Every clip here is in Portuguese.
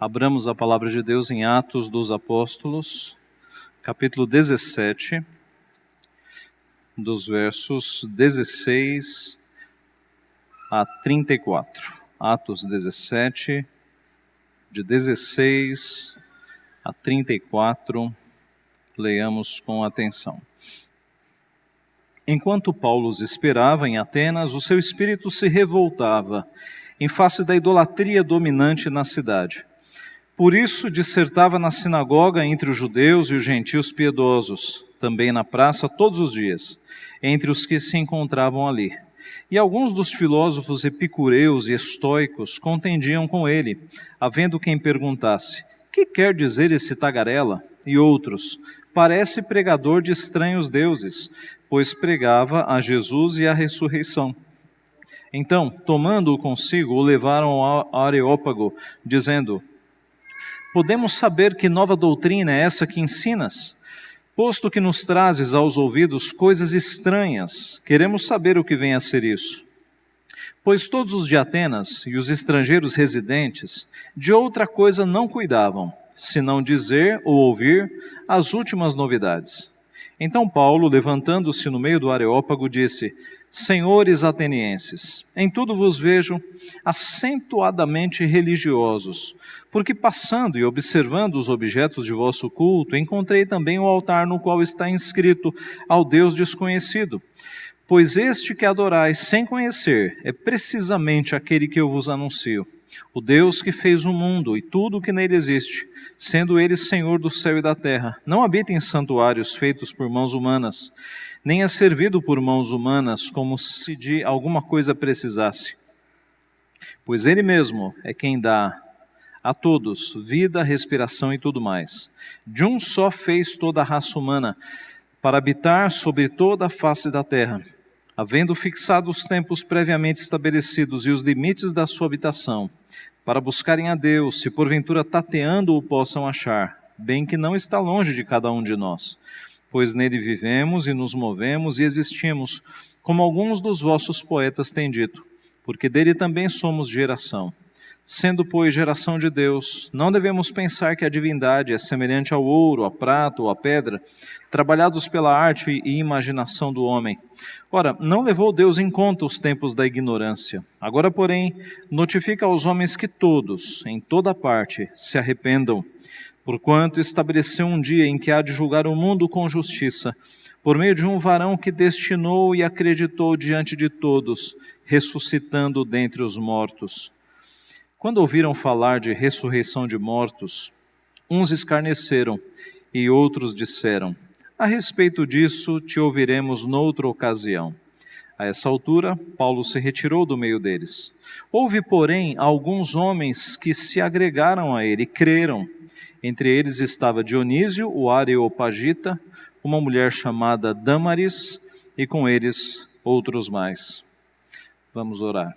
Abramos a palavra de Deus em Atos dos Apóstolos, capítulo 17, dos versos 16 a 34. Atos 17, de 16 a 34, leiamos com atenção. Enquanto Paulo os esperava em Atenas, o seu espírito se revoltava em face da idolatria dominante na cidade. Por isso dissertava na sinagoga entre os judeus e os gentios piedosos, também na praça todos os dias, entre os que se encontravam ali. E alguns dos filósofos epicureus e estoicos contendiam com ele, havendo quem perguntasse: que quer dizer esse tagarela? E outros: parece pregador de estranhos deuses, pois pregava a Jesus e a ressurreição. Então, tomando-o consigo, o levaram ao Areópago, dizendo: podemos saber que nova doutrina é essa que ensinas? Posto que nos trazes aos ouvidos coisas estranhas, queremos saber o que vem a ser isso. Pois todos os de Atenas e os estrangeiros residentes de outra coisa não cuidavam, senão dizer ou ouvir as últimas novidades. Então Paulo, levantando-se no meio do Areópago, disse: senhores atenienses, em tudo vos vejo acentuadamente religiosos, porque passando e observando os objetos de vosso culto, encontrei também o altar no qual está inscrito ao Deus desconhecido. Pois este que adorais sem conhecer é precisamente aquele que eu vos anuncio, o Deus que fez o mundo e tudo o que nele existe, sendo ele Senhor do céu e da terra. Não habita em santuários feitos por mãos humanas, nem é servido por mãos humanas como se de alguma coisa precisasse. Pois ele mesmo é quem dá a todos vida, respiração e tudo mais. De um só fez toda a raça humana, para habitar sobre toda a face da terra, havendo fixado os tempos previamente estabelecidos e os limites da sua habitação, para buscarem a Deus, se porventura tateando o possam achar, bem que não está longe de cada um de nós. Pois nele vivemos e nos movemos e existimos, como alguns dos vossos poetas têm dito, porque dele também somos geração. Sendo, pois, geração de Deus, não devemos pensar que a divindade é semelhante ao ouro, à prata ou à pedra, trabalhados pela arte e imaginação do homem. Ora, não levou Deus em conta os tempos da ignorância. Agora, porém, notifica aos homens que todos, em toda parte, se arrependam, porquanto estabeleceu um dia em que há de julgar o mundo com justiça, por meio de um varão que destinou e acreditou diante de todos, ressuscitando dentre os mortos. Quando ouviram falar de ressurreição de mortos, uns escarneceram e outros disseram: a respeito disso te ouviremos noutra ocasião. A essa altura, Paulo se retirou do meio deles. Houve, porém, alguns homens que se agregaram a ele e creram. Entre eles estava Dionísio, o Areopagita, uma mulher chamada Dâmaris, e com eles outros mais. Vamos orar.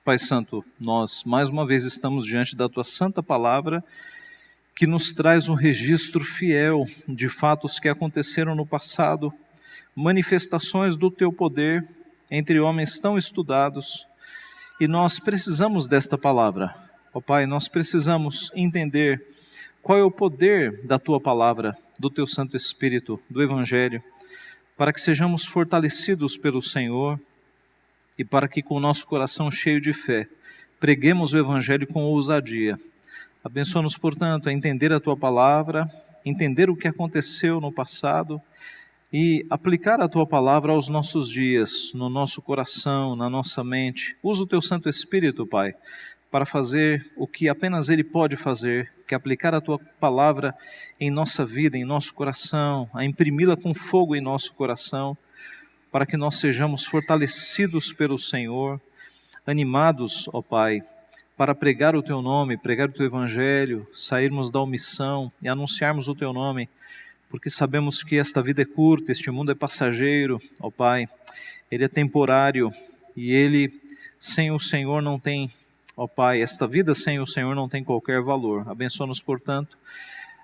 Pai Santo, nós mais uma vez estamos diante da Tua Santa Palavra, que nos traz um registro fiel de fatos que aconteceram no passado, manifestações do Teu poder entre homens tão estudados, e nós precisamos desta palavra. Ó Pai, nós precisamos entender qual é o poder da Tua Palavra, do Teu Santo Espírito, do Evangelho, para que sejamos fortalecidos pelo Senhor, e para que com o nosso coração cheio de fé, preguemos o Evangelho com ousadia. Abençoa-nos, portanto, a entender a Tua Palavra, entender o que aconteceu no passado e aplicar a Tua Palavra aos nossos dias, no nosso coração, na nossa mente. Usa o Teu Santo Espírito, Pai, para fazer o que apenas Ele pode fazer, que é aplicar a Tua Palavra em nossa vida, em nosso coração, a imprimi-la com fogo em nosso coração, para que nós sejamos fortalecidos pelo Senhor, animados, ó Pai, para pregar o Teu nome, pregar o Teu Evangelho, sairmos da omissão e anunciarmos o Teu nome, porque sabemos que esta vida é curta, este mundo é passageiro, ó Pai, ele é temporário e ele, sem o Senhor, não tem, ó Pai, esta vida sem o Senhor não tem qualquer valor. Abençoa-nos, portanto,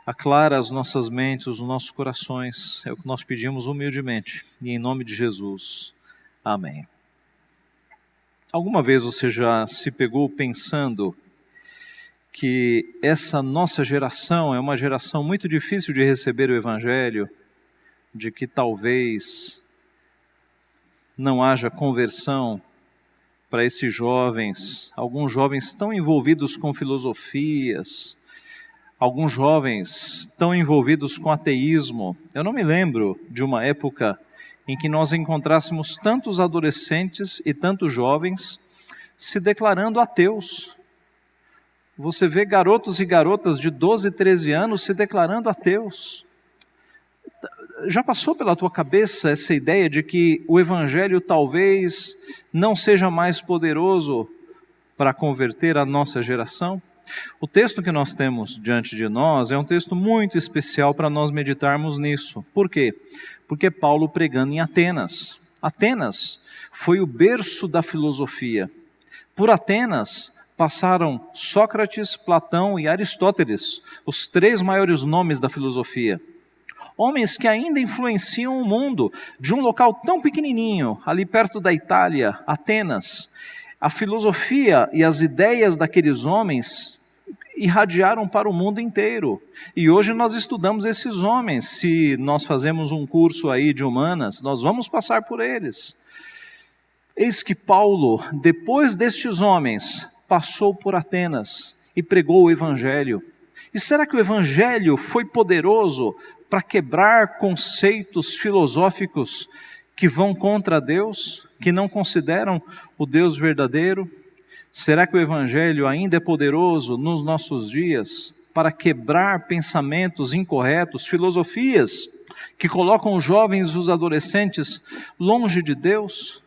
aclara as nossas mentes, os nossos corações, é o que nós pedimos humildemente, e em nome de Jesus, amém. Alguma vez você já se pegou pensando que essa nossa geração é uma geração muito difícil de receber o Evangelho, de que talvez não haja conversão para esses jovens, alguns jovens tão envolvidos com filosofias, alguns jovens tão envolvidos com ateísmo. Eu não me lembro de uma época em que nós encontrássemos tantos adolescentes e tantos jovens se declarando ateus. Você vê garotos e garotas de 12, 13 anos se declarando ateus. Já passou pela tua cabeça essa ideia de que o Evangelho talvez não seja mais poderoso para converter a nossa geração? O texto que nós temos diante de nós é um texto muito especial para nós meditarmos nisso. Por quê? Porque Paulo pregando em Atenas. Atenas foi o berço da filosofia. Por Atenas passaram Sócrates, Platão e Aristóteles, os 3 maiores nomes da filosofia. Homens que ainda influenciam o mundo, de um local tão pequenininho, ali perto da Itália, Atenas. A filosofia e as ideias daqueles homens irradiaram para o mundo inteiro. E hoje nós estudamos esses homens. Se nós fazemos um curso aí de humanas, nós vamos passar por eles. Eis que Paulo, depois destes homens, passou por Atenas e pregou o Evangelho. E será que o Evangelho foi poderoso para quebrar conceitos filosóficos que vão contra Deus, que não consideram o Deus verdadeiro? Será que o Evangelho ainda é poderoso nos nossos dias para quebrar pensamentos incorretos, filosofias que colocam os jovens e os adolescentes longe de Deus?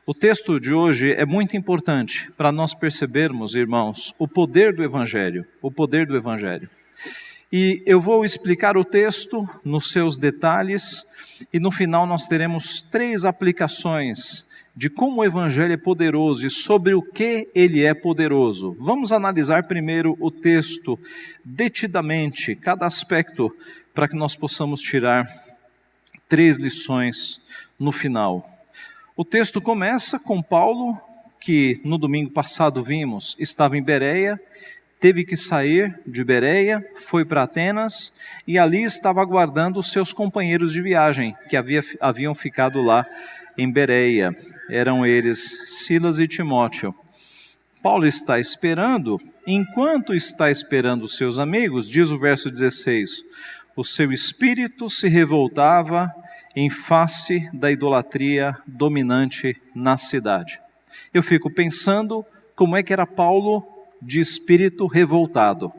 O texto de hoje é muito importante para nós percebermos, irmãos, o poder do Evangelho, o poder do Evangelho. E eu vou explicar o texto nos seus detalhes e no final nós teremos 3 aplicações de como o Evangelho é poderoso e sobre o que ele é poderoso. Vamos analisar primeiro o texto detidamente, cada aspecto, para que nós possamos tirar 3 lições no final. O texto começa com Paulo, que no domingo passado vimos, estava em Bereia, teve que sair de Bereia, foi para Atenas e ali estava aguardando os seus companheiros de viagem, que haviam ficado lá em Bereia. Eram eles Silas e Timóteo. Paulo está esperando, enquanto está esperando os seus amigos, diz o verso 16, o seu espírito se revoltava em face da idolatria dominante na cidade. Eu fico pensando como é que era Paulo de espírito revoltado.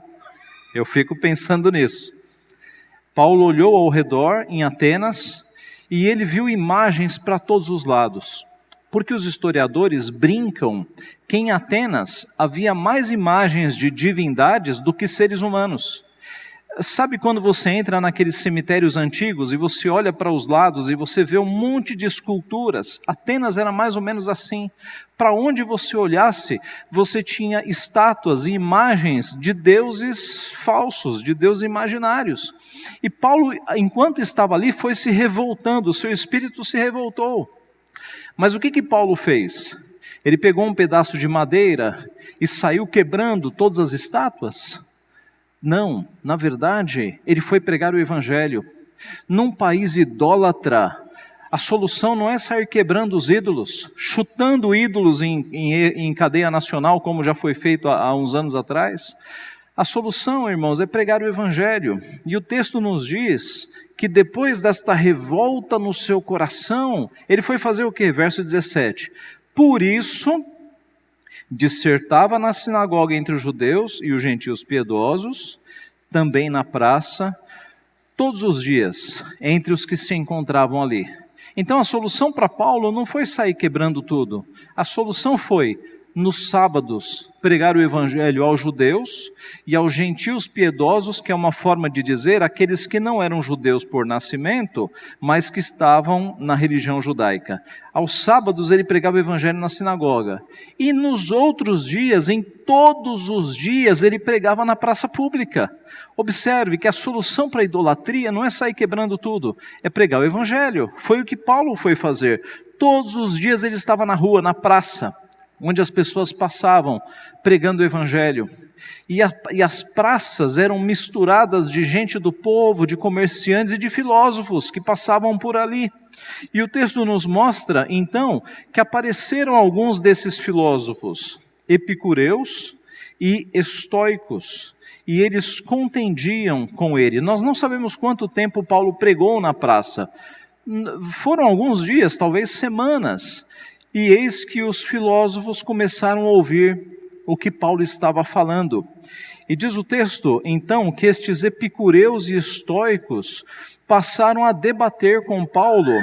Eu fico pensando nisso. Paulo olhou ao redor em Atenas e ele viu imagens para todos os lados. Porque os historiadores brincam que em Atenas havia mais imagens de divindades do que seres humanos. Sabe quando você entra naqueles cemitérios antigos e você olha para os lados e você vê um monte de esculturas? Atenas era mais ou menos assim. Para onde você olhasse, você tinha estátuas e imagens de deuses falsos, de deuses imaginários. E Paulo, enquanto estava ali, foi se revoltando, o seu espírito se revoltou. Mas o que Paulo fez? Ele pegou um pedaço de madeira e saiu quebrando todas as estátuas? Não, na verdade, ele foi pregar o Evangelho. Num país idólatra, a solução não é sair quebrando os ídolos, chutando ídolos em cadeia nacional, como já foi feito há uns anos atrás. A solução, irmãos, é pregar o Evangelho. E o texto nos diz que depois desta revolta no seu coração, ele foi fazer o quê? Verso 17. Por isso, dissertava na sinagoga entre os judeus e os gentios piedosos, também na praça, todos os dias, entre os que se encontravam ali. Então a solução para Paulo não foi sair quebrando tudo. A solução foi, nos sábados, pregar o Evangelho aos judeus e aos gentios piedosos, que é uma forma de dizer aqueles que não eram judeus por nascimento, mas que estavam na religião judaica. Aos sábados ele pregava o Evangelho na sinagoga. E nos outros dias, em todos os dias, ele pregava na praça pública. Observe que a solução para a idolatria não é sair quebrando tudo, é pregar o Evangelho. Foi o que Paulo foi fazer. Todos os dias ele estava na rua, na praça, onde as pessoas passavam pregando o Evangelho. E as praças eram misturadas de gente do povo, de comerciantes e de filósofos que passavam por ali. E o texto nos mostra, então, que apareceram alguns desses filósofos, epicureus e estoicos, e eles contendiam com ele. Nós não sabemos quanto tempo Paulo pregou na praça. Foram alguns dias, talvez semanas, e eis que os filósofos começaram a ouvir o que Paulo estava falando. E diz o texto, então, que estes epicureus e estoicos passaram a debater com Paulo,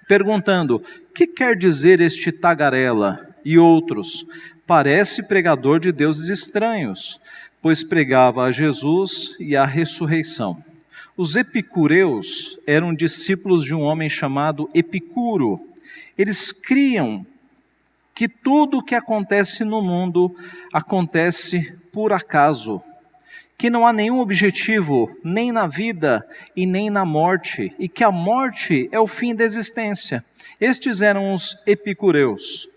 perguntando: que quer dizer este tagarela? E outros: parece pregador de deuses estranhos, pois pregava a Jesus e a ressurreição. Os epicureus eram discípulos de um homem chamado Epicuro. Eles criam que tudo o que acontece no mundo acontece por acaso, que não há nenhum objetivo, nem na vida e nem na morte, e que a morte é o fim da existência. Estes eram os epicureus.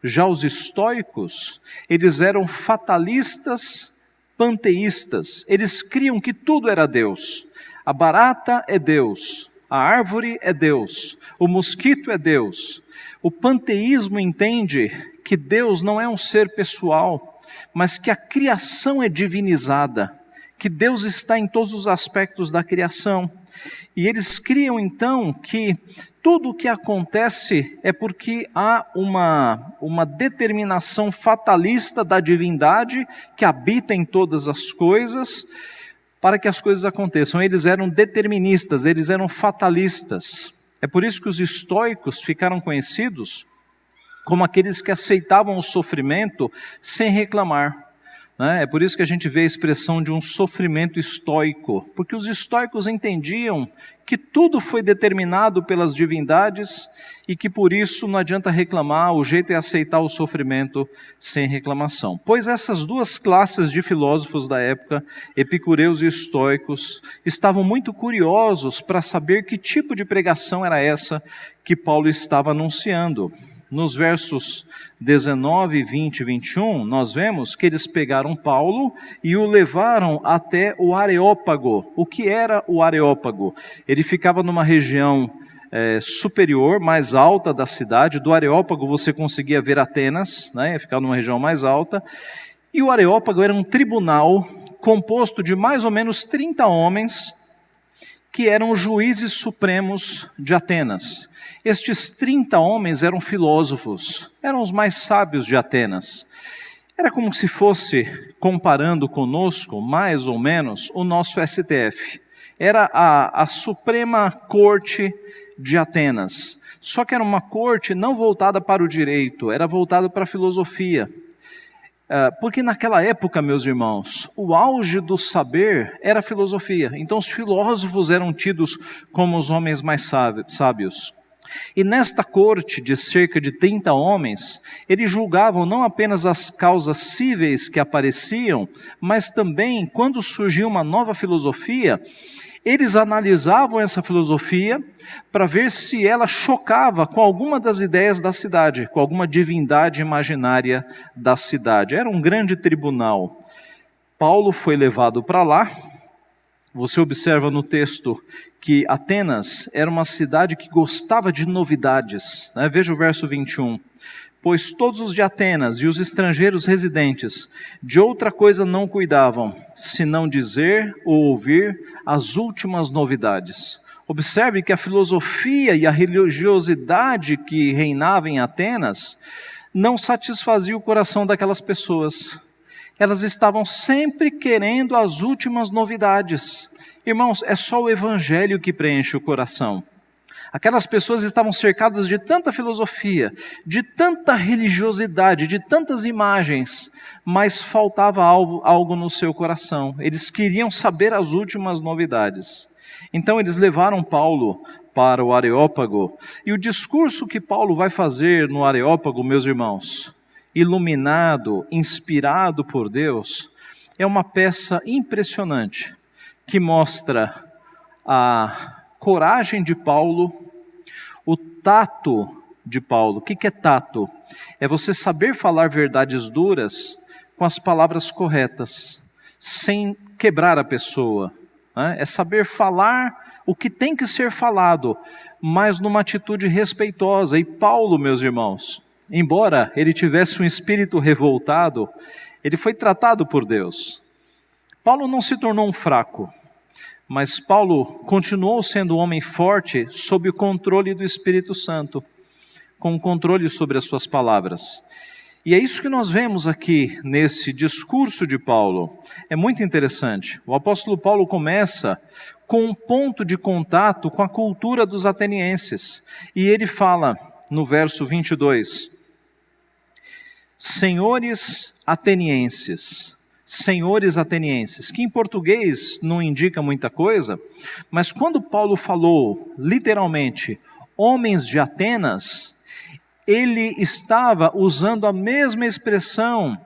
Já os estoicos, eles eram fatalistas, panteístas. Eles criam que tudo era Deus. A barata é Deus, a árvore é Deus, o mosquito é Deus. O panteísmo entende que Deus não é um ser pessoal, mas que a criação é divinizada, que Deus está em todos os aspectos da criação. E eles criam então que tudo o que acontece é porque há uma determinação fatalista da divindade que habita em todas as coisas, para que as coisas aconteçam. Eles eram deterministas, eles eram fatalistas. É por isso que os estoicos ficaram conhecidos como aqueles que aceitavam o sofrimento sem reclamar. É por isso que a gente vê a expressão de um sofrimento estoico, porque os estoicos entendiam que tudo foi determinado pelas divindades e que por isso não adianta reclamar, o jeito é aceitar o sofrimento sem reclamação. Pois essas duas classes de filósofos da época, epicureus e estoicos, estavam muito curiosos para saber que tipo de pregação era essa que Paulo estava anunciando. Nos versos 19, 20 e 21, nós vemos que eles pegaram Paulo e o levaram até o Areópago. O que era o Areópago? Ele ficava numa região superior, mais alta da cidade. Do Areópago você conseguia ver Atenas, ficava numa região mais alta. E o Areópago era um tribunal composto de mais ou menos 30 homens que eram juízes supremos de Atenas. Estes 30 homens eram filósofos, eram os mais sábios de Atenas. Era como se fosse, comparando conosco, mais ou menos, o nosso STF. Era a Suprema Corte de Atenas. Só que era uma corte não voltada para o direito, era voltada para a filosofia. Porque naquela época, meus irmãos, o auge do saber era a filosofia. Então os filósofos eram tidos como os homens mais sábios. E nesta corte de cerca de 30 homens, eles julgavam não apenas as causas cíveis que apareciam, mas também, quando surgia uma nova filosofia, eles analisavam essa filosofia para ver se ela chocava com alguma das ideias da cidade, com alguma divindade imaginária da cidade. Era um grande tribunal. Paulo foi levado para lá. Você observa no texto que Atenas era uma cidade que gostava de novidades. Veja o verso 21. Pois todos os de Atenas e os estrangeiros residentes de outra coisa não cuidavam, senão dizer ou ouvir as últimas novidades. Observe que a filosofia e a religiosidade que reinava em Atenas não satisfazia o coração daquelas pessoas. Elas estavam sempre querendo as últimas novidades. Irmãos, é só o evangelho que preenche o coração. Aquelas pessoas estavam cercadas de tanta filosofia, de tanta religiosidade, de tantas imagens, mas faltava algo no seu coração. Eles queriam saber as últimas novidades. Então eles levaram Paulo para o Areópago, e o discurso que Paulo vai fazer no Areópago, meus irmãos, iluminado, inspirado por Deus, é uma peça impressionante, que mostra a coragem de Paulo, o tato de Paulo. O que é tato? É você saber falar verdades duras com as palavras corretas, sem quebrar a pessoa, né? É saber falar o que tem que ser falado, mas numa atitude respeitosa. E Paulo, meus irmãos, embora ele tivesse um espírito revoltado, ele foi tratado por Deus. Paulo não se tornou um fraco, mas Paulo continuou sendo um homem forte sob o controle do Espírito Santo, com controle sobre as suas palavras. E é isso que nós vemos aqui nesse discurso de Paulo. É muito interessante. O apóstolo Paulo começa com um ponto de contato com a cultura dos atenienses. E ele fala no verso 22, senhores atenienses, que em português não indica muita coisa, mas quando Paulo falou literalmente homens de Atenas, ele estava usando a mesma expressão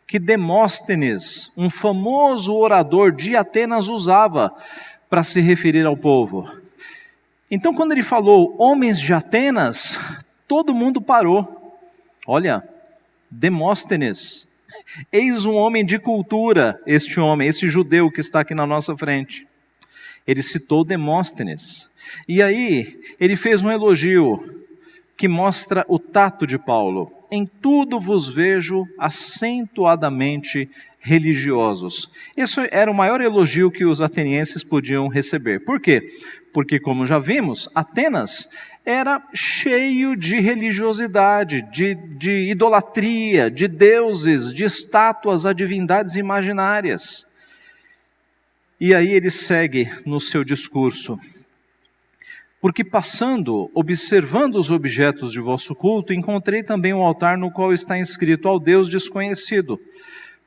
que Demóstenes, um famoso orador de Atenas, usava para se referir ao povo. Então, quando ele falou homens de Atenas, todo mundo parou. Olha, Demóstenes, eis um homem de cultura, esse judeu que está aqui na nossa frente. Ele citou Demóstenes. E aí, ele fez um elogio que mostra o tato de Paulo. Em tudo vos vejo acentuadamente religiosos. Esse era o maior elogio que os atenienses podiam receber. Por quê? Porque, como já vimos, Atenas era cheio de religiosidade, de idolatria, de deuses, de estátuas a divindades imaginárias. E aí ele segue no seu discurso. Porque passando, observando os objetos de vosso culto, encontrei também um altar no qual está inscrito ao Deus desconhecido.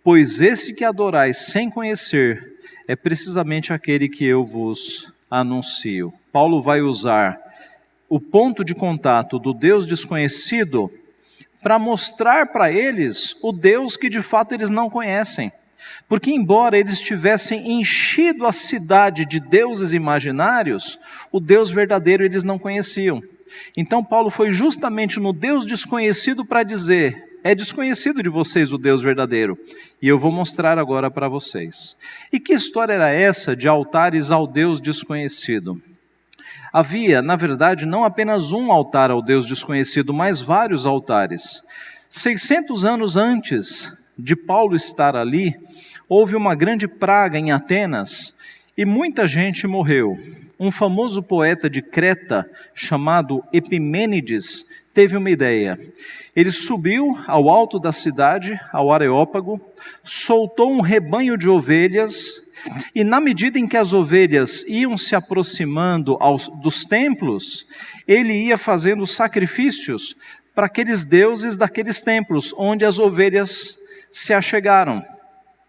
Pois esse que adorais sem conhecer é precisamente aquele que eu vos anuncio. Paulo vai usar o ponto de contato do Deus desconhecido para mostrar para eles o Deus que de fato eles não conhecem. Porque embora eles tivessem enchido a cidade de deuses imaginários, o Deus verdadeiro eles não conheciam. Então Paulo foi justamente no Deus desconhecido para dizer, é desconhecido de vocês o Deus verdadeiro, e eu vou mostrar agora para vocês. E que história era essa de altares ao Deus desconhecido? Havia, na verdade, não apenas um altar ao Deus desconhecido, mas vários altares. 600 anos antes de Paulo estar ali, houve uma grande praga em Atenas e muita gente morreu. Um famoso poeta de Creta, chamado Epimênides, teve uma ideia. Ele subiu ao alto da cidade, ao Areópago, soltou um rebanho de ovelhas, e na medida em que as ovelhas iam se aproximando dos templos, ele ia fazendo sacrifícios para aqueles deuses daqueles templos, onde as ovelhas se achegaram.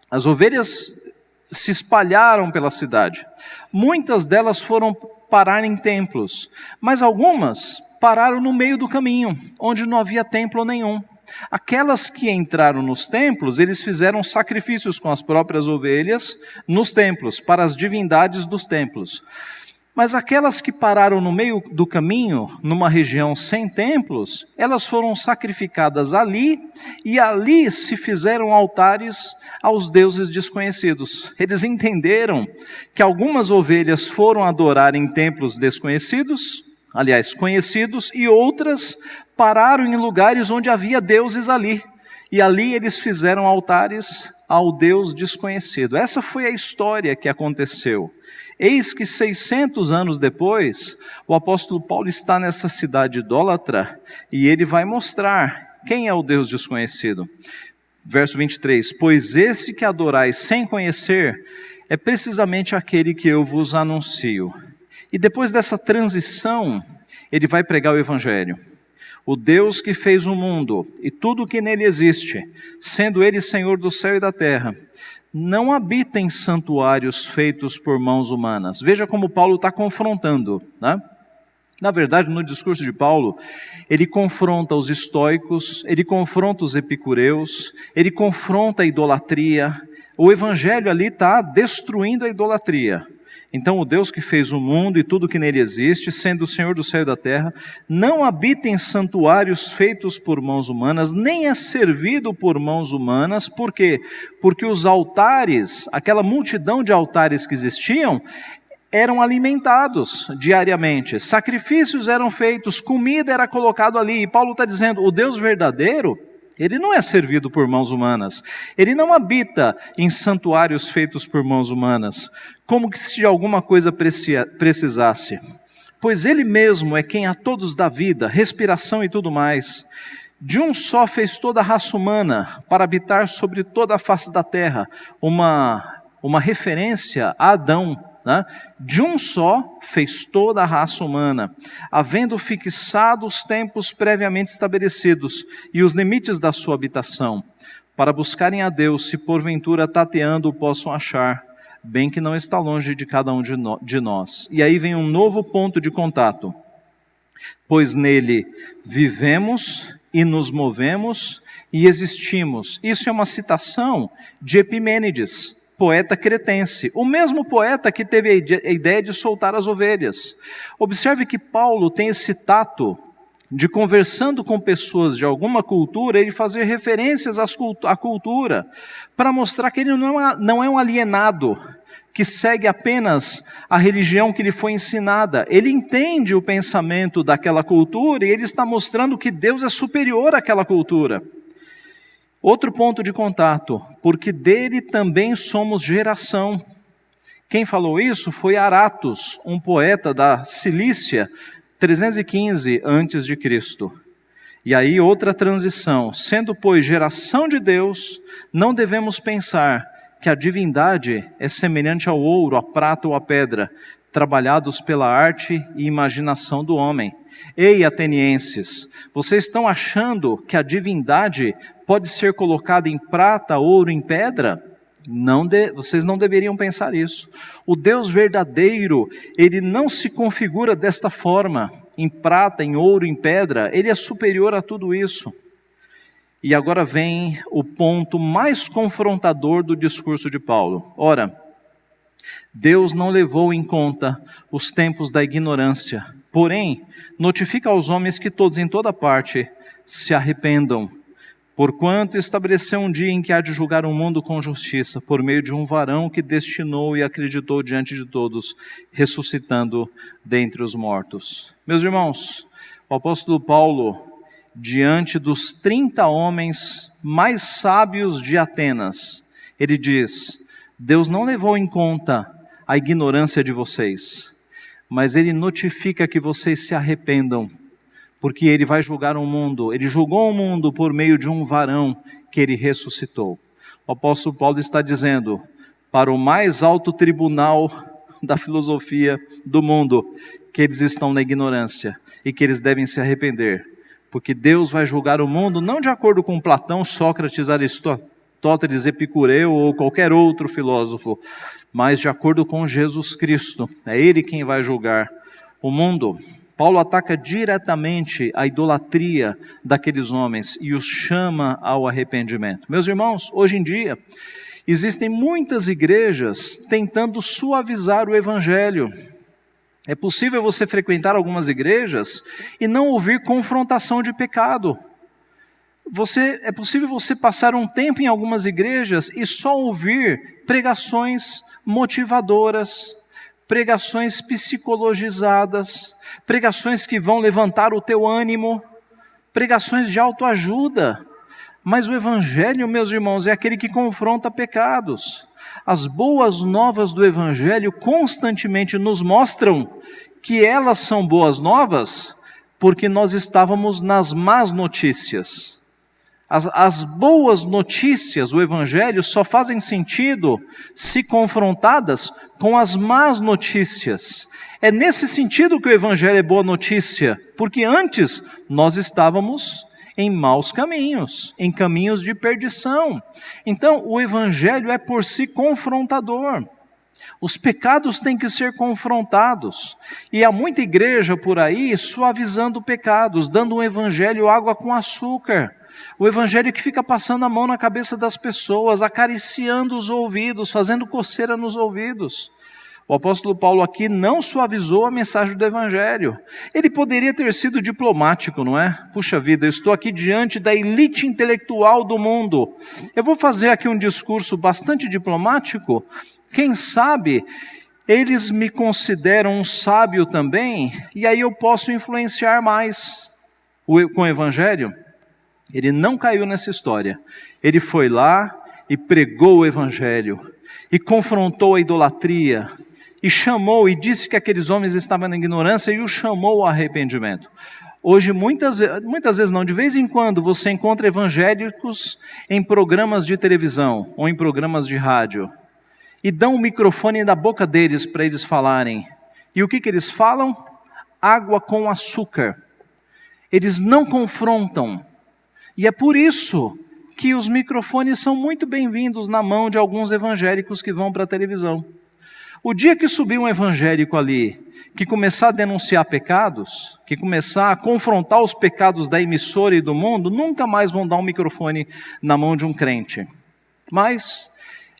As ovelhas se espalharam pela cidade. Muitas delas foram parar em templos, mas algumas pararam no meio do caminho, onde não havia templo nenhum. Aquelas que entraram nos templos, eles fizeram sacrifícios com as próprias ovelhas nos templos, para as divindades dos templos. Mas aquelas que pararam no meio do caminho, numa região sem templos, elas foram sacrificadas ali, e ali se fizeram altares aos deuses desconhecidos. Eles entenderam que algumas ovelhas foram adorar em templos desconhecidos, aliás, conhecidos, e outras pararam em lugares onde havia deuses ali. E ali eles fizeram altares ao Deus desconhecido. Essa foi a história que aconteceu. Eis que 600 anos depois, o apóstolo Paulo está nessa cidade idólatra e ele vai mostrar quem é o Deus desconhecido. Verso 23, pois esse que adorais sem conhecer é precisamente aquele que eu vos anuncio. E depois dessa transição, ele vai pregar o evangelho. O Deus que fez o mundo e tudo o que nele existe, sendo ele Senhor do céu e da terra, não habita em santuários feitos por mãos humanas. Veja como Paulo está confrontando, né? Na verdade, no discurso de Paulo, ele confronta os estoicos, ele confronta os epicureus, ele confronta a idolatria. O evangelho ali está destruindo a idolatria. Então o Deus que fez o mundo e tudo que nele existe, sendo o Senhor do céu e da terra, não habita em santuários feitos por mãos humanas, nem é servido por mãos humanas. Por quê? Porque os altares, aquela multidão de altares que existiam, eram alimentados diariamente, sacrifícios eram feitos, comida era colocada ali. E Paulo está dizendo, o Deus verdadeiro, ele não é servido por mãos humanas, ele não habita em santuários feitos por mãos humanas, como que se de alguma coisa precisasse, pois ele mesmo é quem a todos dá vida, respiração e tudo mais. De um só fez toda a raça humana para habitar sobre toda a face da terra, uma referência a Adão. De um só fez toda a raça humana, havendo fixado os tempos previamente estabelecidos e os limites da sua habitação, para buscarem a Deus, se porventura tateando o possam achar, bem que não está longe de cada um de nós. E aí vem um novo ponto de contato. Pois nele vivemos e nos movemos e existimos. Isso é uma citação de Epimênides, poeta cretense, o mesmo poeta que teve a ideia de soltar as ovelhas. Observe que Paulo tem esse tato de, conversando com pessoas de alguma cultura, ele fazer referências à cultura, para mostrar que ele não é um alienado, que segue apenas a religião que lhe foi ensinada. Ele entende o pensamento daquela cultura e ele está mostrando que Deus é superior àquela cultura. Outro ponto de contato, porque dele também somos geração. Quem falou isso foi Aratus, um poeta da Cilícia, 315 a.C. E aí outra transição, sendo pois geração de Deus, não devemos pensar que a divindade é semelhante ao ouro, à prata ou à pedra, trabalhados pela arte e imaginação do homem. Ei, atenienses, vocês estão achando que a divindade pode ser colocada em prata, ouro, em pedra? Vocês não deveriam pensar isso. O Deus verdadeiro, ele não se configura desta forma, em prata, em ouro, em pedra. Ele é superior a tudo isso. E agora vem o ponto mais confrontador do discurso de Paulo. Ora, Deus não levou em conta os tempos da ignorância, porém, notifica aos homens que todos em toda parte se arrependam, porquanto estabeleceu um dia em que há de julgar o mundo com justiça, por meio de um varão que destinou e acreditou diante de todos, ressuscitando dentre os mortos. Meus irmãos, o apóstolo Paulo, diante dos 30 homens mais sábios de Atenas, ele diz: Deus não levou em conta a ignorância de vocês, mas ele notifica que vocês se arrependam, porque ele vai julgar o mundo. Ele julgou o mundo por meio de um varão que ele ressuscitou. O apóstolo Paulo está dizendo para o mais alto tribunal da filosofia do mundo que eles estão na ignorância e que eles devem se arrepender, porque Deus vai julgar o mundo não de acordo com Platão, Sócrates, Aristóteles, Epicureu ou qualquer outro filósofo, mas de acordo com Jesus Cristo. É Ele quem vai julgar o mundo. Paulo ataca diretamente a idolatria daqueles homens e os chama ao arrependimento. Meus irmãos, hoje em dia, existem muitas igrejas tentando suavizar o evangelho. É possível você frequentar algumas igrejas e não ouvir confrontação de pecado. É possível você passar um tempo em algumas igrejas e só ouvir pregações motivadoras, pregações psicologizadas, pregações que vão levantar o teu ânimo, pregações de autoajuda. Mas o evangelho, meus irmãos, é aquele que confronta pecados. As boas novas do evangelho constantemente nos mostram que elas são boas novas porque nós estávamos nas más notícias. As boas notícias, o evangelho, só fazem sentido se confrontadas com as más notícias. É nesse sentido que o evangelho é boa notícia, porque antes nós estávamos em maus caminhos, em caminhos de perdição. Então, o evangelho é por si confrontador. Os pecados têm que ser confrontados. E há muita igreja por aí suavizando pecados, dando um evangelho água com açúcar. O evangelho que fica passando a mão na cabeça das pessoas, acariciando os ouvidos, fazendo coceira nos ouvidos. O apóstolo Paulo aqui não suavizou a mensagem do Evangelho. Ele poderia ter sido diplomático, não é? Puxa vida, eu estou aqui diante da elite intelectual do mundo. Eu vou fazer aqui um discurso bastante diplomático. Quem sabe eles me consideram um sábio também, e aí eu posso influenciar mais com o Evangelho. Ele não caiu nessa história. Ele foi lá e pregou o Evangelho, e confrontou a idolatria, e chamou, e disse que aqueles homens estavam na ignorância, e o chamou ao arrependimento. Hoje, muitas vezes não, de vez em quando, você encontra evangélicos em programas de televisão, ou em programas de rádio, e dão o microfone na boca deles para eles falarem. E o que eles falam? Água com açúcar. Eles não confrontam. E é por isso que os microfones são muito bem-vindos na mão de alguns evangélicos que vão para a televisão. O dia que subir um evangélico ali, que começar a denunciar pecados, que começar a confrontar os pecados da emissora e do mundo, nunca mais vão dar um microfone na mão de um crente. Mas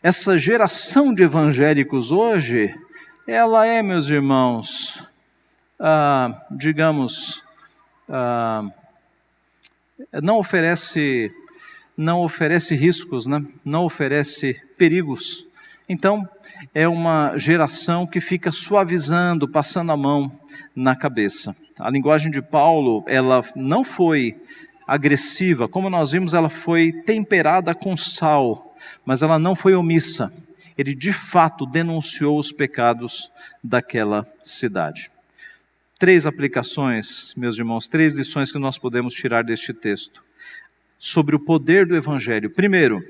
essa geração de evangélicos hoje, ela é, meus irmãos, não oferece riscos, né? Não oferece perigos. Então, é uma geração que fica suavizando, passando a mão na cabeça. A linguagem de Paulo, ela não foi agressiva, como nós vimos, ela foi temperada com sal, mas ela não foi omissa. Ele de fato denunciou os pecados daquela cidade. 3 aplicações, meus irmãos, 3 lições que nós podemos tirar deste texto sobre o poder do Evangelho. Primeiro,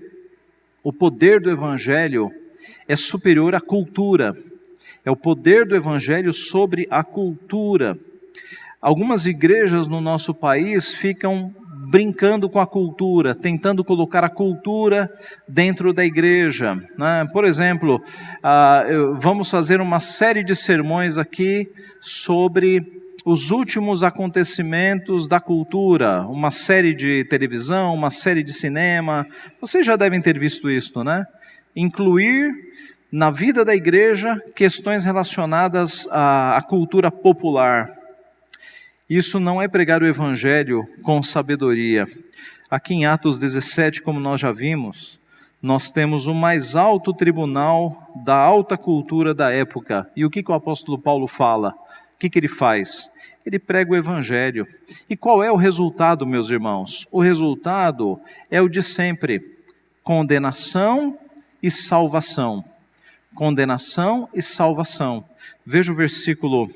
o poder do Evangelho é superior à cultura. É o poder do Evangelho sobre a cultura. Algumas igrejas no nosso país ficam brincando com a cultura, tentando colocar a cultura dentro da igreja, né? Por exemplo, vamos fazer uma série de sermões aqui sobre os últimos acontecimentos da cultura, uma série de televisão, uma série de cinema. Vocês já devem ter visto isso, né? Incluir na vida da igreja questões relacionadas à cultura popular. Isso não é pregar o Evangelho com sabedoria. Aqui em Atos 17, como nós já vimos, nós temos o mais alto tribunal da alta cultura da época. E o que o apóstolo Paulo fala? O que ele faz? Ele prega o Evangelho. E qual é o resultado, meus irmãos? O resultado é o de sempre: condenação e salvação. Condenação e salvação. Veja o versículo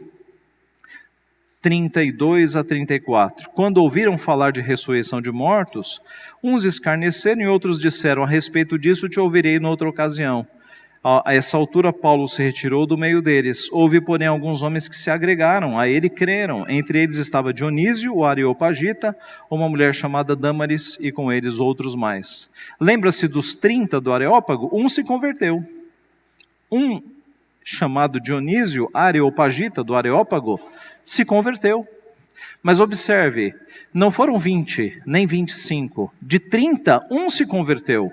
32 a 34. Quando ouviram falar de ressurreição de mortos, uns escarneceram e outros disseram: a respeito disso te ouvirei noutra ocasião. A essa altura Paulo se retirou do meio deles. Houve, porém, alguns homens que se agregaram a ele e creram. Entre eles estava Dionísio, o Areopagita, uma mulher chamada Dâmaris, e com eles outros mais. Lembra-se dos 30 do Areópago? Um se converteu. Um chamado Dionísio, Areopagita, do Areópago, se converteu. Mas observe, não foram 20, nem 25. De 30, um se converteu.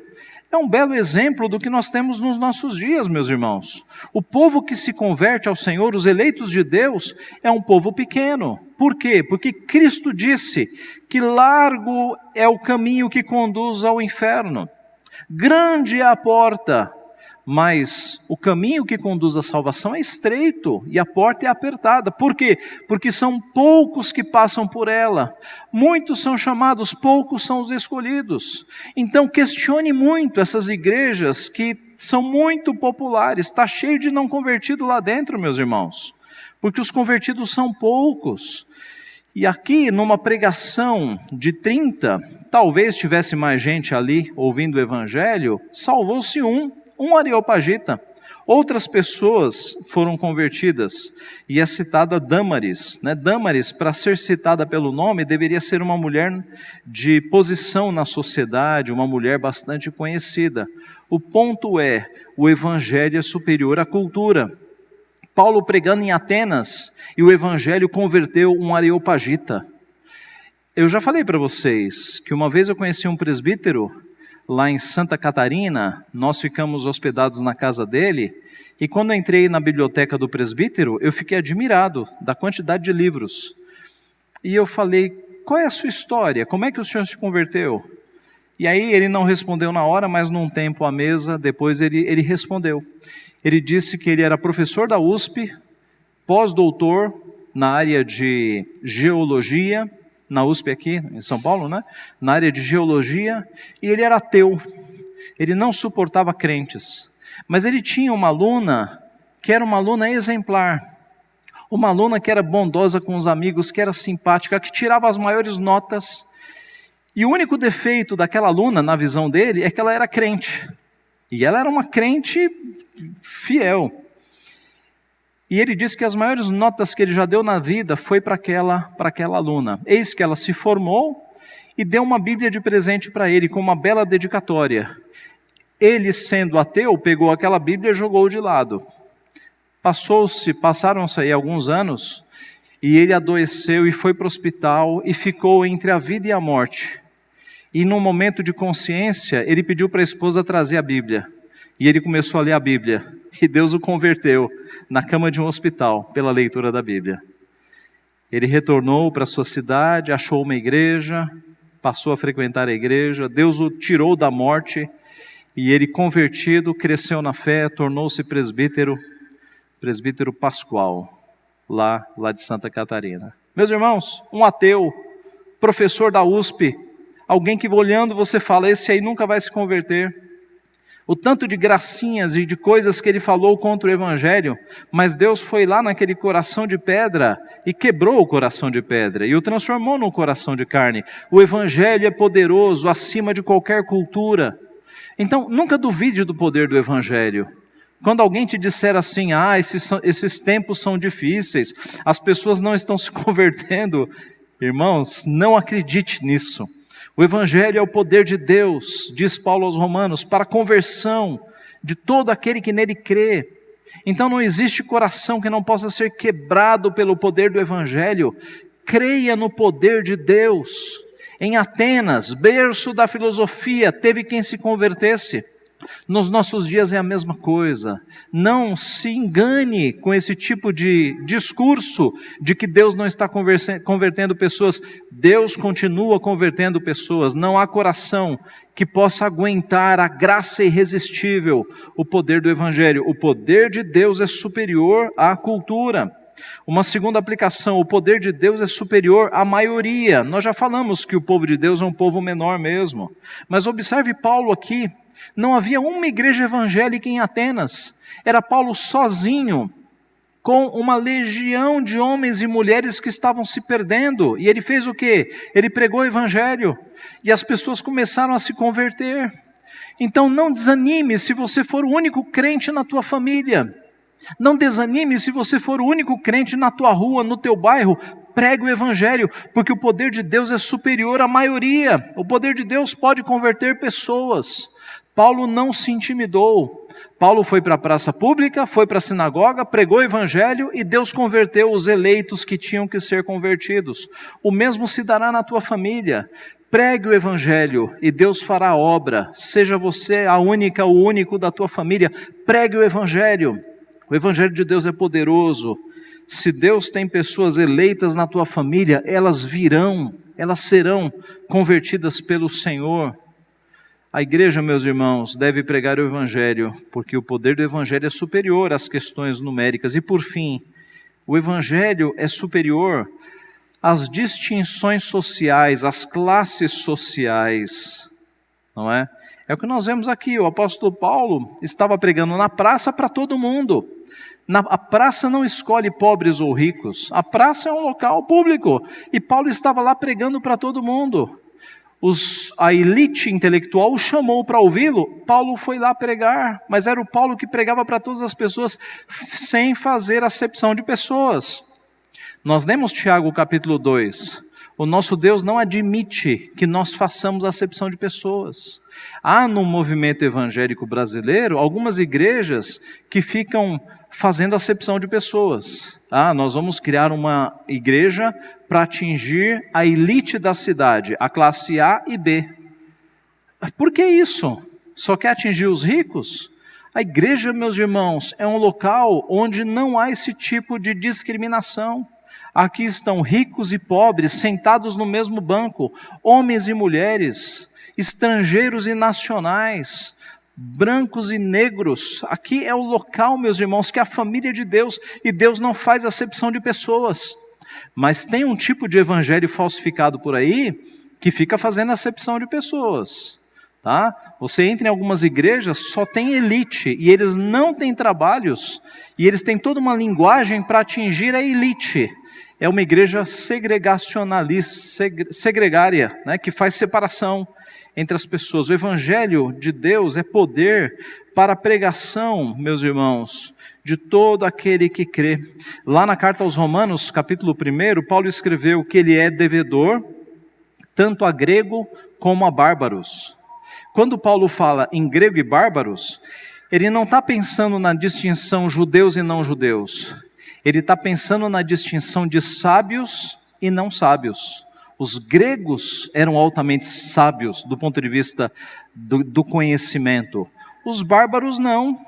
É um belo exemplo do que nós temos nos nossos dias, meus irmãos. O povo que se converte ao Senhor, os eleitos de Deus, é um povo pequeno. Por quê? Porque Cristo disse que largo é o caminho que conduz ao inferno. Grande é a porta, mas o caminho que conduz à salvação é estreito e a porta é apertada. Por quê? Porque são poucos que passam por ela. Muitos são chamados, poucos são os escolhidos. Então questione muito essas igrejas que são muito populares. Está cheio de não convertido lá dentro, meus irmãos. Porque os convertidos são poucos. E aqui, numa pregação de 30, talvez tivesse mais gente ali ouvindo o Evangelho, salvou-se um Areopagita. Outras pessoas foram convertidas, e é citada Dâmaris. Dâmaris, para ser citada pelo nome, deveria ser uma mulher de posição na sociedade, uma mulher bastante conhecida. O ponto é, o Evangelho é superior à cultura. Paulo pregando em Atenas, e o Evangelho converteu um Areopagita. Eu já falei para vocês que uma vez eu conheci um presbítero lá em Santa Catarina, nós ficamos hospedados na casa dele, e quando eu entrei na biblioteca do presbítero, eu fiquei admirado da quantidade de livros. E eu falei, qual é a sua história? Como é que o senhor se converteu? E aí ele não respondeu na hora, mas num tempo à mesa, depois ele respondeu. Ele disse que ele era professor da USP, pós-doutor na área de geologia, na USP aqui em São Paulo, né? Na área de geologia, e ele era ateu. Ele não suportava crentes. Mas ele tinha uma aluna que era uma aluna exemplar. Uma aluna que era bondosa com os amigos, que era simpática, que tirava as maiores notas. E o único defeito daquela aluna, na visão dele, é que ela era crente. E ela era uma crente fiel. E ele disse que as maiores notas que ele já deu na vida foi para aquela aluna. Eis que ela se formou e deu uma Bíblia de presente para ele, com uma bela dedicatória. Ele, sendo ateu, pegou aquela Bíblia e jogou de lado. Passaram-se aí alguns anos, e ele adoeceu e foi para o hospital e ficou entre a vida e a morte. E num momento de consciência, ele pediu para a esposa trazer a Bíblia. E ele começou a ler a Bíblia. E Deus o converteu na cama de um hospital pela leitura da Bíblia. Ele retornou para a sua cidade, achou uma igreja, passou a frequentar a igreja. Deus o tirou da morte e ele, convertido, cresceu na fé, tornou-se presbítero Pascoal, lá de Santa Catarina. Meus irmãos, um ateu, professor da USP, alguém que olhando você fala, esse aí nunca vai se converter. O tanto de gracinhas e de coisas que ele falou contra o Evangelho, mas Deus foi lá naquele coração de pedra e quebrou o coração de pedra e o transformou num coração de carne. O Evangelho é poderoso acima de qualquer cultura. Então, nunca duvide do poder do Evangelho. Quando alguém te disser assim, esses tempos são difíceis, as pessoas não estão se convertendo, irmãos, não acredite nisso. O Evangelho é o poder de Deus, diz Paulo aos Romanos, para a conversão de todo aquele que nele crê. Então não existe coração que não possa ser quebrado pelo poder do Evangelho. Creia no poder de Deus. Em Atenas, berço da filosofia, teve quem se convertesse. Nos nossos dias é a mesma coisa. Não se engane com esse tipo de discurso de que Deus não está convertendo pessoas. Deus continua convertendo pessoas. Não há coração que possa aguentar a graça irresistível, o poder do Evangelho. O poder de Deus é superior à cultura. Uma segunda aplicação, o poder de Deus é superior à maioria. Nós já falamos que o povo de Deus é um povo menor mesmo. Mas observe Paulo aqui. Não havia uma igreja evangélica em Atenas. Era Paulo sozinho, com uma legião de homens e mulheres que estavam se perdendo. E ele fez o quê? Ele pregou o evangelho. E as pessoas começaram a se converter. Então não desanime se você for o único crente na tua família. Não desanime se você for o único crente na tua rua, no teu bairro. Pregue o evangelho, porque o poder de Deus é superior à maioria. O poder de Deus pode converter pessoas. Paulo não se intimidou. Paulo foi para a praça pública, foi para a sinagoga, pregou o evangelho e Deus converteu os eleitos que tinham que ser convertidos. O mesmo se dará na tua família. Pregue o evangelho e Deus fará a obra. Seja você a única, o único da tua família. Pregue o evangelho. O evangelho de Deus é poderoso. Se Deus tem pessoas eleitas na tua família, elas virão, elas serão convertidas pelo Senhor. A igreja, meus irmãos, deve pregar o Evangelho, porque o poder do Evangelho é superior às questões numéricas. E por fim, o Evangelho é superior às distinções sociais, às classes sociais, não é? É o que nós vemos aqui, o apóstolo Paulo estava pregando na praça para todo mundo. A praça não escolhe pobres ou ricos, a praça é um local público, e Paulo estava lá pregando para todo mundo. A elite intelectual o chamou para ouvi-lo, Paulo foi lá pregar, mas era o Paulo que pregava para todas as pessoas, sem fazer acepção de pessoas. Nós lemos Tiago capítulo 2, o nosso Deus não admite que nós façamos acepção de pessoas. Há no movimento evangélico brasileiro algumas igrejas que ficam fazendo acepção de pessoas. Nós vamos criar uma igreja para atingir a elite da cidade, a classe A e B. Por que isso? Só quer atingir os ricos? A igreja, meus irmãos, é um local onde não há esse tipo de discriminação. Aqui estão ricos e pobres sentados no mesmo banco, homens e mulheres, estrangeiros e nacionais, brancos e negros. Aqui é o local, meus irmãos, que é a família de Deus, e Deus não faz acepção de pessoas. Mas tem um tipo de evangelho falsificado por aí que fica fazendo acepção de pessoas. Tá? Você entra em algumas igrejas, só tem elite, e eles não têm trabalhos, e eles têm toda uma linguagem para atingir a elite. É uma igreja segregacionalista, segregária, né, que faz separação entre as pessoas. O evangelho de Deus é poder para a pregação, meus irmãos, de todo aquele que crê. Lá na carta aos Romanos, capítulo 1, Paulo escreveu que ele é devedor, tanto a grego como a bárbaros. Quando Paulo fala em grego e bárbaros, ele não está pensando na distinção judeus e não judeus. Ele está pensando na distinção de sábios e não sábios. Os gregos eram altamente sábios do ponto de vista do conhecimento. Os bárbaros não.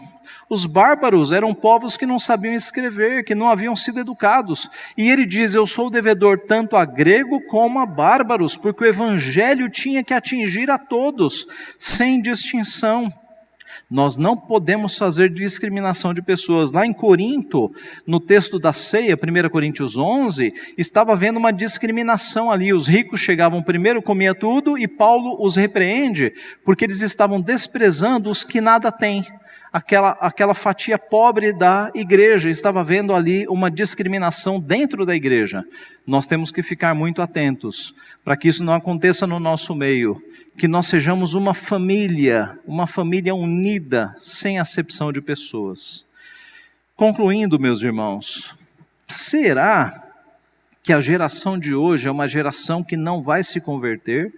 Os bárbaros eram povos que não sabiam escrever, que não haviam sido educados. E ele diz, eu sou devedor tanto a grego como a bárbaros, porque o evangelho tinha que atingir a todos, sem distinção. Nós não podemos fazer discriminação de pessoas. Lá em Corinto, no texto da ceia, 1 Coríntios 11, estava havendo uma discriminação ali. Os ricos chegavam primeiro, comia tudo, e Paulo os repreende, porque eles estavam desprezando os que nada têm. Aquela fatia pobre da igreja, estava havendo ali uma discriminação dentro da igreja. Nós temos que ficar muito atentos, para que isso não aconteça no nosso meio, que nós sejamos uma família unida, sem acepção de pessoas. Concluindo, meus irmãos, será que a geração de hoje é uma geração que não vai se converter?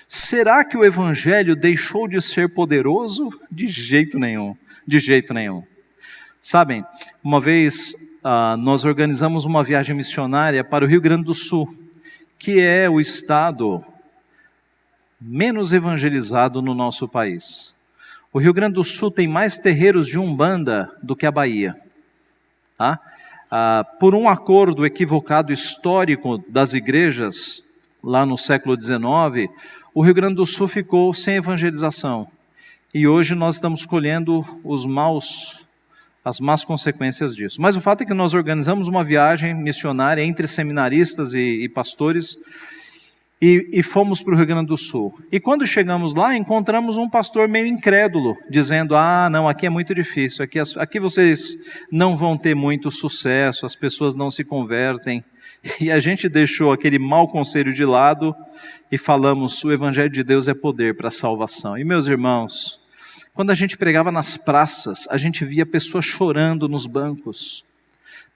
Será que o evangelho deixou de ser poderoso? De jeito nenhum. De jeito nenhum. Sabem, uma vez nós organizamos uma viagem missionária para o Rio Grande do Sul, que é o estado menos evangelizado no nosso país. O Rio Grande do Sul tem mais terreiros de Umbanda do que a Bahia. Tá? Por um acordo equivocado histórico das igrejas, lá no século XIX, o Rio Grande do Sul ficou sem evangelização. E hoje nós estamos colhendo as más consequências disso. Mas o fato é que nós organizamos uma viagem missionária entre seminaristas e pastores e fomos para o Rio Grande do Sul. E quando chegamos lá, encontramos um pastor meio incrédulo, dizendo, não, aqui é muito difícil, aqui vocês não vão ter muito sucesso, as pessoas não se convertem. E a gente deixou aquele mau conselho de lado e falamos, o Evangelho de Deus é poder para a salvação. E meus irmãos, quando a gente pregava nas praças, a gente via pessoas chorando nos bancos,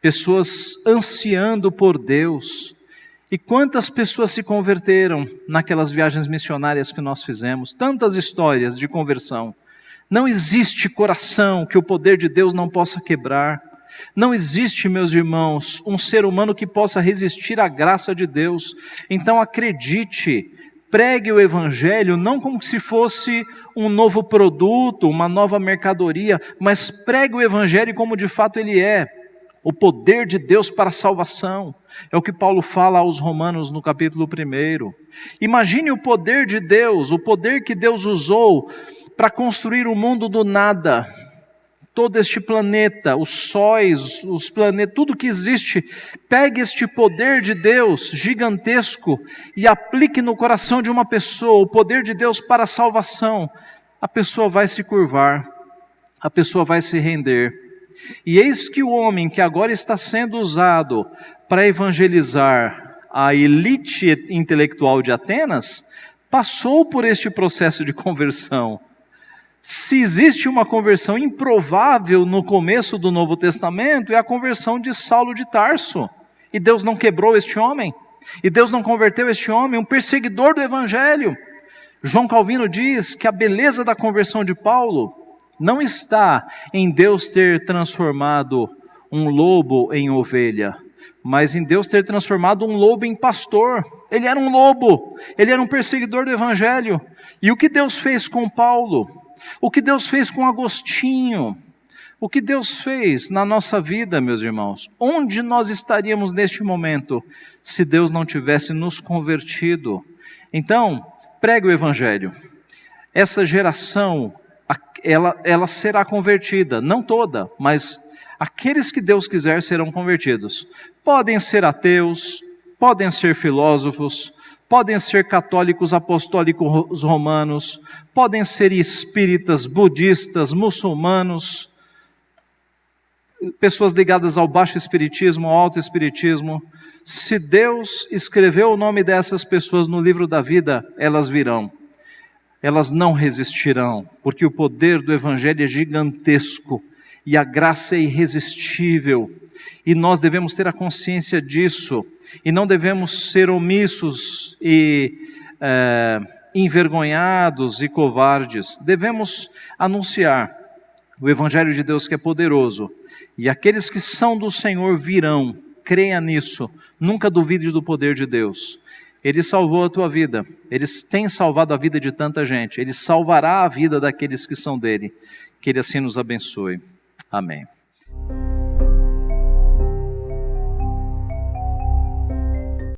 pessoas ansiando por Deus. E quantas pessoas se converteram naquelas viagens missionárias que nós fizemos, tantas histórias de conversão. Não existe coração que o poder de Deus não possa quebrar. Não existe, meus irmãos, um ser humano que possa resistir à graça de Deus. Então acredite, pregue o Evangelho não como se fosse um novo produto, uma nova mercadoria, mas pregue o Evangelho como de fato ele é, o poder de Deus para a salvação. É o que Paulo fala aos Romanos no capítulo 1. Imagine o poder de Deus, o poder que Deus usou para construir o mundo do nada. Todo este planeta, os sóis, os planetas, tudo que existe, pegue este poder de Deus gigantesco e aplique no coração de uma pessoa, o poder de Deus para a salvação. A pessoa vai se curvar, a pessoa vai se render. E eis que o homem que agora está sendo usado para evangelizar a elite intelectual de Atenas, passou por este processo de conversão. Se existe uma conversão improvável no começo do Novo Testamento, é a conversão de Saulo de Tarso. E Deus não quebrou este homem. E Deus não converteu este homem, um perseguidor do Evangelho. João Calvino diz que a beleza da conversão de Paulo não está em Deus ter transformado um lobo em ovelha, mas em Deus ter transformado um lobo em pastor. ele era um lobo, ele era um perseguidor do Evangelho. E o que Deus fez com Paulo? O que Deus fez com Agostinho? O que Deus fez na nossa vida, meus irmãos? Onde nós estaríamos neste momento se Deus não tivesse nos convertido? Então, pregue o Evangelho. Essa geração, ela será convertida, não toda, mas aqueles que Deus quiser serão convertidos. Podem ser ateus, podem ser filósofos, podem ser católicos apostólicos romanos, podem ser espíritas, budistas, muçulmanos, pessoas ligadas ao baixo espiritismo, ao alto espiritismo. Se Deus escreveu o nome dessas pessoas no livro da vida, elas virão. Elas não resistirão, porque o poder do Evangelho é gigantesco e a graça é irresistível. E nós devemos ter a consciência disso e não devemos ser omissos e envergonhados e covardes. Devemos anunciar o Evangelho de Deus, que é poderoso. E aqueles que são do Senhor virão, creia nisso, nunca duvide do poder de Deus. Ele salvou a tua vida, Ele tem salvado a vida de tanta gente, Ele salvará a vida daqueles que são dele. Que Ele assim nos abençoe. Amém.